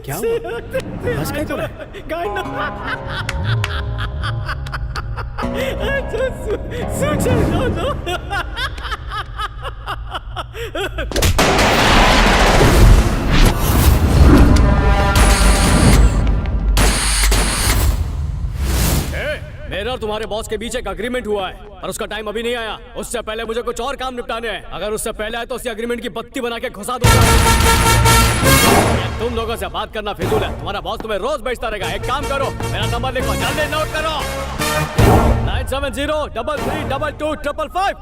क्या हुआ? हंस क्यों रहा मेरा और तुम्हारे बॉस के बीच एक अग्रीमेंट हुआ है और उसका टाइम अभी नहीं आया। उससे पहले मुझे कुछ और काम निपटाने हैं। अगर उससे पहले आए तो उसी अग्रीमेंट की बत्ती बना के घुसा दूंगा। तुम लोगों से बात करना फिजूल है। तुम्हारा बॉस तुम्हें रोज बेचता रहेगा। एक काम करो, मेरा नंबर लिखो, जल्दी नोट करो। 9703322555।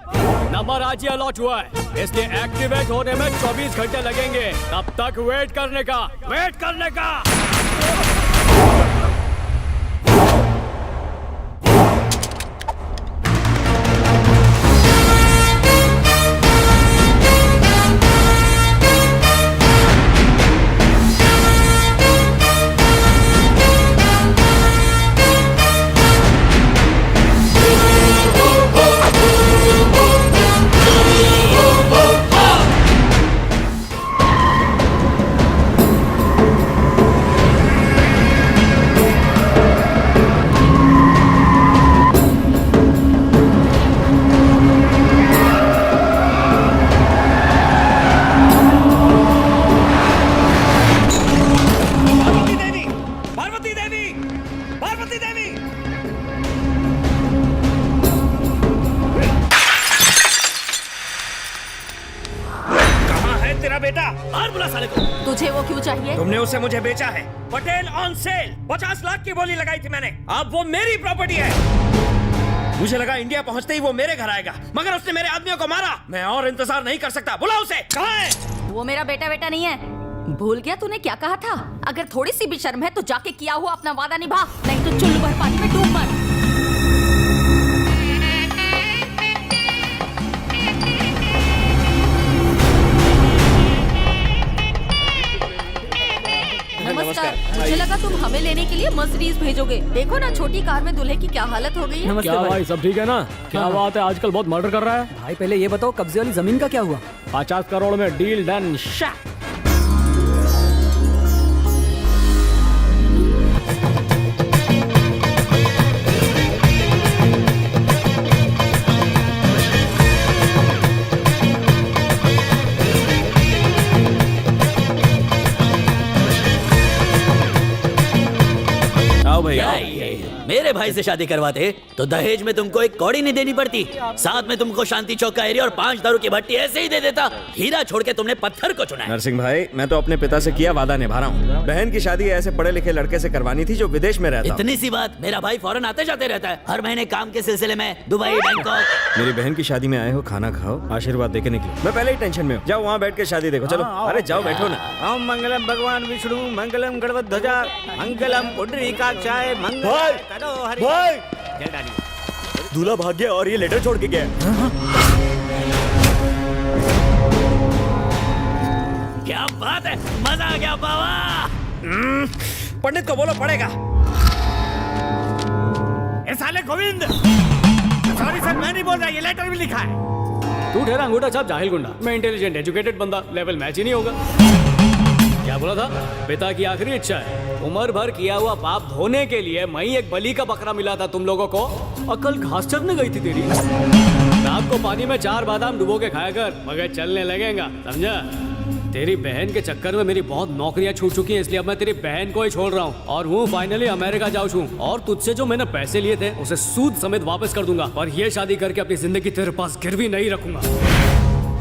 नंबर आज ही अलॉट हुआ है, इसलिए एक्टिवेट होने में 24 घंटे लगेंगे। तब तक वेट करने का। तुझे वो क्यों चाहिए? तुमने उसे मुझे बेचा है। पटेल ऑन सेल 50 लाख की बोली लगाई थी मैंने। अब वो मेरी प्रॉपर्टी है। मुझे लगा इंडिया पहुंचते ही वो मेरे घर आएगा, मगर उसने मेरे आदमियों को मारा। मैं और इंतजार नहीं कर सकता। बुलाओ उसे। कहाँ है? वो मेरा बेटा नहीं है। भूल गया तूने क्या कहा था? अगर थोड़ी सी भी शर्म है तो जाके किया हुआ अपना वादा निभा, नहीं तो चुल्लू भर पानी में डूब मर। नमस्कार। मुझे लगा तुम हमें लेने के लिए मर्सिडीज भेजोगे। देखो ना छोटी कार में दूल्हे की क्या हालत हो गई है। क्या भाई, सब ठीक है ना? क्या बात है, आजकल बहुत मर्डर कर रहा है। भाई पहले ये बताओ कब्जे वाली जमीन का क्या हुआ? 50 करोड़ में डील डन। मेरे भाई से शादी करवाते तो दहेज में तुमको एक कौड़ी नहीं देनी पड़ती, साथ में तुमको शांति चौक का एरिया और 5 दारू की भट्टी ऐसे ही दे देता। हीरा छोड़ के तुमने पत्थर को चुना है। नरसिंह भाई, मैं तो अपने पिता से किया वादा निभा रहा हूँ। बहन की शादी ऐसे पढ़े लिखे लड़के से करवानी थी जो विदेश में रहता। इतनी सी बात, मेरा भाई फौरन आते जाते रहता है, हर महीने काम के सिलसिले में दुबई, बैंकॉक। मेरी बहन की शादी में आए हो, खाना खाओ, आशीर्वाद देके निकलो। मैं पहले ही टेंशन में हूँ। जाओ वहाँ बैठ के शादी देखो। चलो। अरे जाओ, बैठो ना। ओम मंगलम भगवान विष्णु, मंगलम गणपत ध्वजा, मंगलम पुंडरीकाक्षाय, मंगल करो हरि। दूल्हा भाग गया और ये लेटर छोड़ के गया। क्या बाबा? पंडित को बोलो पड़ेगा। ए साले गोविंद, सॉरी सर, मैं नहीं बोल रहा, ये लेटर भी लिखा है। तू ठहरा अंगूठा छाप जाहिल गुंडा, मैं इंटेलिजेंट एजुकेटेड बंदा, लेवल मैच ही नहीं होगा। क्या बोला था? पिता की आखिरी इच्छा है उम्र भर किया हुआ पाप धोने के लिए मैं एक बलि का बकरा मिला था तुम लोगों को। अकल घास चरने गई थी तेरी। रात को पानी में 4 बादाम डुबो के खाया कर, मगर चलने लगेगा, समझा? तेरी बहन के चक्कर में मेरी बहुत नौकरियां छूट चुकी हैं, इसलिए अब मैं तेरी बहन को ही छोड़ रहा हूँ और हूँ फाइनली अमेरिका जाऊँ छू। और तुझसे जो मैंने पैसे लिए थे उसे सूद समेत वापस कर दूंगा, और ये शादी करके अपनी जिंदगी तेरे पास गिरवी नहीं रखूंगा।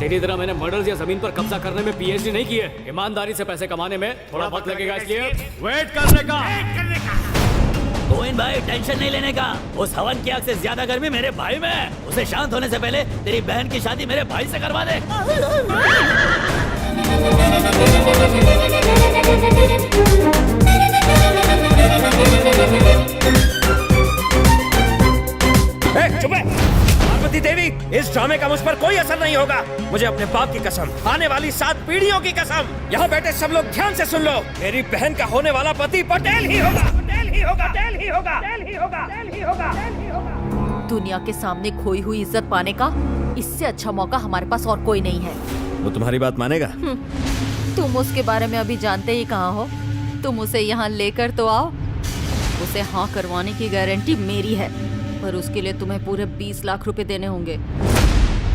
तेरी तरह मैंने मर्डर्स या जमीन पर कब्जा करने में पीएचडी नहीं की है। ईमानदारी से पैसे कमाने में थोड़ा वक्त लगेगा, इसलिए वेट करने का। गोविंद भाई टेंशन नहीं लेने का, उस हवन की आग से ज्यादा गर्मी मेरे भाई में है। उसे शांत होने से पहले तेरी बहन की शादी मेरे भाई से करवा दे। चुप है पार्वती देवी, इस ड्रामे का मुझ पर कोई असर नहीं होगा। मुझे अपने बाप की कसम, आने वाली 7 पीढ़ियों की कसम, यहाँ बैठे सब लोग ध्यान से सुन लो, मेरी बहन का होने वाला पति पटेल ही होगा, पटेल ही होगा, पटेल ही होगा, पटेल ही होगा, पटेल ही होगा, पटेल ही होगा। दुनिया के सामने खोई हुई इज्जत पाने का इससे अच्छा मौका हमारे पास और कोई नहीं है। वो तुम्हारी बात मानेगा? तुम उसके बारे में अभी जानते ही कहाँ हो। तुम उसे यहाँ लेकर तो आओ, उसे हाँ करवाने की गारंटी मेरी है, पर उसके लिए तुम्हें पूरे 20 लाख रुपए देने होंगे।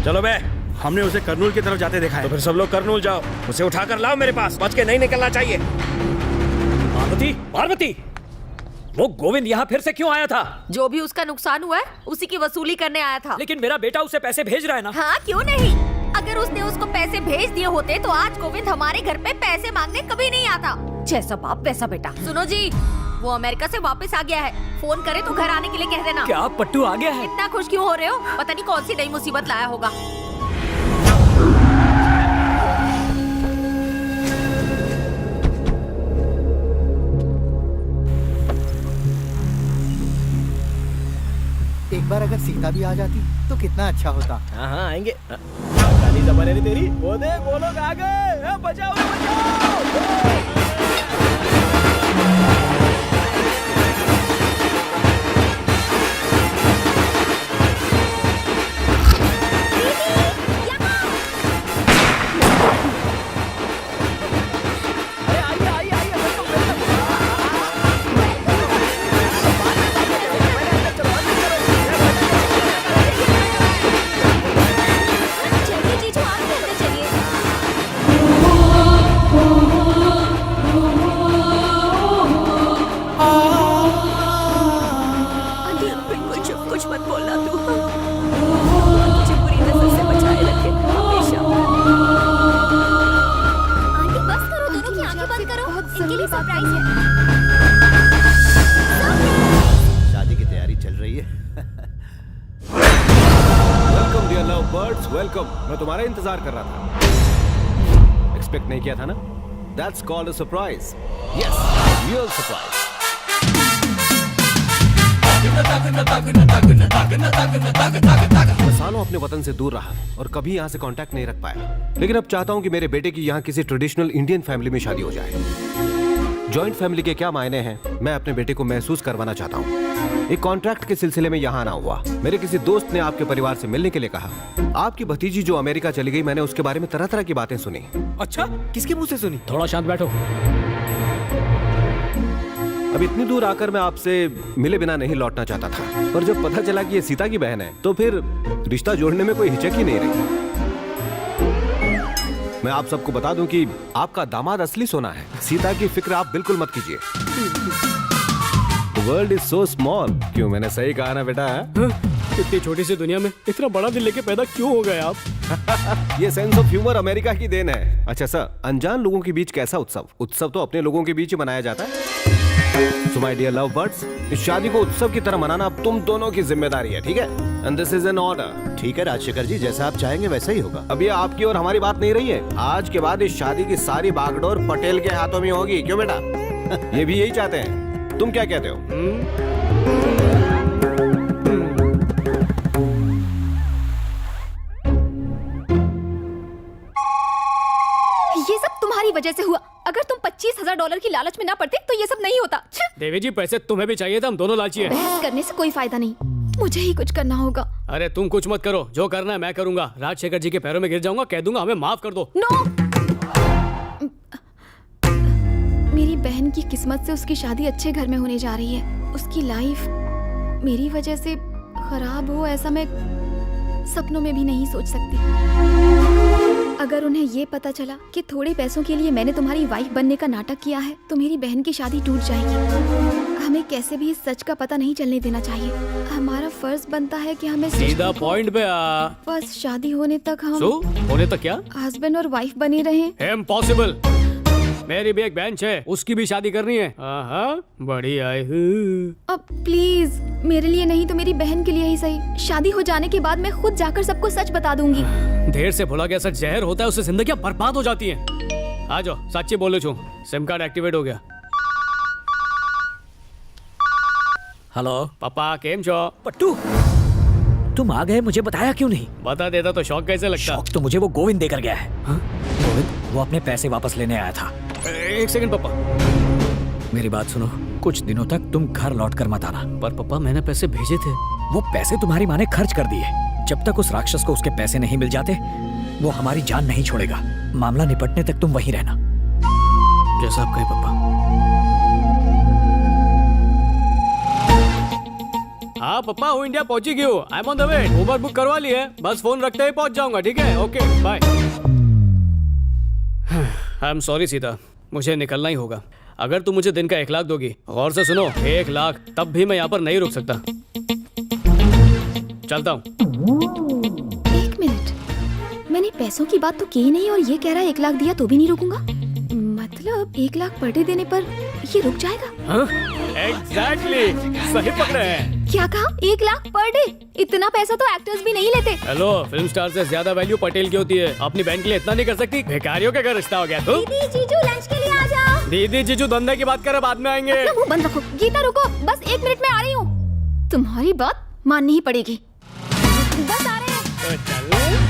चलो बे, हमने उसे करनूल की तरफ जाते देखा है। तो फिर सब लोग करनूल जाओ, उसे उठाकर लाओ मेरे पास, बच के नहीं निकलना चाहिए। पार्वती, पार्वती, वो गोविंद यहाँ फिर से क्यों आया था? जो भी उसका नुकसान हुआ है उसी की वसूली करने आया था। लेकिन मेरा बेटा उसे पैसे भेज रहा है ना। हाँ क्यों नहीं, अगर उसने उसको पैसे भेज दिए होते तो आज गोविंद हमारे घर पे पैसे मांगने कभी नहीं आता। जैसा बाप वैसा बेटा। सुनो जी, वो अमेरिका से वापस आ गया है, फोन करे तो घर आने के लिए कह देना। क्या पट्टू आ गया है? इतना खुश क्यों हो रहे हो? पता नहीं कौन सी नई मुसीबत लाया होगा। एक बार अगर सीता भी आ जाती तो कितना अच्छा होता। हाँ हाँ आएंगे। काली जबान है तेरी, वो देख वो लोग आ गए, बचाओ बचाओ। शादी की तैयारी चल रही है। Welcome dear love birds, welcome. मैं तुम्हारा इंतजार कर रहा था। एक्सपेक्ट नहीं किया था ना? That's called a surprise. Yes, real surprise. मैं सालों अपने वतन से दूर रहा और कभी यहाँ से कांटेक्ट नहीं रख पाया, लेकिन अब चाहता हूँ कि मेरे बेटे की यहाँ किसी ट्रेडिशनल इंडियन फैमिली में शादी हो जाए। जॉइंट फैमिली के क्या मायने हैं, मैं अपने बेटे को महसूस करवाना चाहता हूँ। एक कॉन्ट्रैक्ट के सिलसिले में यहाँ आना हुआ। मेरे किसी दोस्त ने आपके परिवार से मिलने के लिए कहा। आपकी भतीजी जो अमेरिका चली गई, मैंने उसके बारे में तरह तरह की बातें सुनी। अच्छा, किसके मुंह से सुनी? थोड़ा शांत बैठो। अब इतनी दूर आकर मैं आपसे मिले बिना नहीं लौटना चाहता था, पर जब पता चला कि ये सीता की बहन है तो फिर रिश्ता जोड़ने में कोई हिचक ही नहीं रही। मैं आप सबको बता दूं कि आपका दामाद असली सोना है। सीता की फिक्र आप बिल्कुल मत कीजिए। The world is so small। क्यों, मैंने सही कहा ना बेटा? इतनी छोटी सी दुनिया में इतना बड़ा दिल लेके पैदा क्यों हो गए आप? ये सेंस ऑफ ह्यूमर अमेरिका की देन है। अच्छा सर, अनजान लोगों के बीच कैसा उत्सव? उत्सव तो अपने लोगों के बीच ही मनाया जाता है। So my dear love birds, इस शादी को उत्सव की तरह मनाना अब तुम दोनों की जिम्मेदारी है, ठीक है? And this is an order। ठीक है राजशेखर जी, जैसा आप चाहेंगे वैसा ही होगा। अब ये आपकी और हमारी बात नहीं रही है। आज के बाद इस शादी की सारी बागडोर पटेल के हाथों में होगी। क्यों बेटा? ये भी यही चाहते हैं। तुम क्या कहते हो? ये सब तुम्हारी वजह से हुआ। अगर तुम $25,000 की लालच में ना पड़ते तो ये सब नहीं होता। छ! देवी जी पैसे तुम्हें भी चाहिए था, हम दोनों लालची हैं। बहस करने से कोई फायदा नहीं, मुझे ही कुछ करना होगा। अरे तुम कुछ मत करो, जो करना है मैं करूंगा। राजशेखर जी के पैरों में गिर जाऊंगा, कह दूंगा हमें माफ कर दो। नो, मेरी बहन की किस्मत से उसकी शादी अच्छे घर में होने जा रही है। उसकी लाइफ मेरी वजह से खराब हो ऐसा मैं सपनों में भी नहीं सोच सकती। अगर उन्हें ये पता चला कि थोड़े पैसों के लिए मैंने तुम्हारी वाइफ बनने का नाटक किया है तो मेरी बहन की शादी टूट जाएगी। हमें कैसे भी इस सच का पता नहीं चलने देना चाहिए। हमारा फर्ज बनता है कि हमें सीधा पॉइंट पे आ। बस शादी होने तक हम होने तक क्या? हस्बैंड और वाइफ बने रहें। इम्पॉसिबल। मेरी भी एक बहन है, उसकी भी शादी करनी है। बड़ी आई अब प्लीज मेरे लिए नहीं तो मेरी बहन के लिए ही सही। शादी हो जाने के बाद मैं खुद जाकर सबको सच बता दूंगी। देर से भुला गया सच जहर होता है, उससे जिंदगी बर्बाद हो जाती है। आ जाओ, सच्ची बोलो छू, सिम कार्ड एक्टिवेट हो गया। हेलो पापा केम छो? पट्टू, तुम आ गए, मुझे बताया क्यों नहीं? बता देता तो शौक कैसे लगता? शौक तो मुझे वो गोविंद देकर गया है। गोविंद वो अपने पैसे वापस लेने आया था। एक सेकंड पापा, मेरी बात सुनो, कुछ दिनों तक तुम घर लौट कर मत आना। पर पापा मैंने पैसे भेजे थे। वो पैसे तुम्हारी माँ ने खर्च कर दिए। जब तक उस राक्षस को उसके पैसे नहीं मिल जाते वो हमारी जान नहीं छोड़ेगा। मामला निपटने तक तुम वहीं रहना। जैसा आप कहे पापा। हाँ पापा, हूँ इंडिया पहुंची गई हूँ। I am on the way. Uber book करवा ली है, बस फोन रखते ही पहुंच जाऊंगा। ठीक है, okay bye. I am sorry Sita, मुझे निकलना ही होगा। अगर तुम मुझे दिन का 1 लाख दोगी, गौर से सुनो, 1 लाख, तब भी मैं यहाँ पर नहीं रुक सकता। चलता हूँ। 1 मिनट, मैंने पैसों की बात तो की ही नहीं और ये कह रहा है 1 लाख दिया तो भी नहीं रुकूंगा। मतलब 1 लाख पर डे देने पर ये रुक जाएगा? एग्जैक्टली, सही पकड़े हैं। क्या कहा? 1 लाख पर डे? इतना पैसा तो एक्टर्स भी नहीं लेते। हेलो, फिल्म स्टार से ज्यादा वैल्यू पटेल की होती है। अपनी बहन के लिए इतना नहीं कर सकती? भिखारियों के घर रिश्ता हो गया। तो दीदी जीजू लंच के लिए आ जाओ। दीदी जीजू धंधे की बात कर, बाद में आएंगे। अपना मुंह बंद रखो। गीता रुको, बस 1 मिनट में आ रही हूँ। तुम्हारी बात माननी ही पड़ेगी। बस आ रहे हैं। तो चल।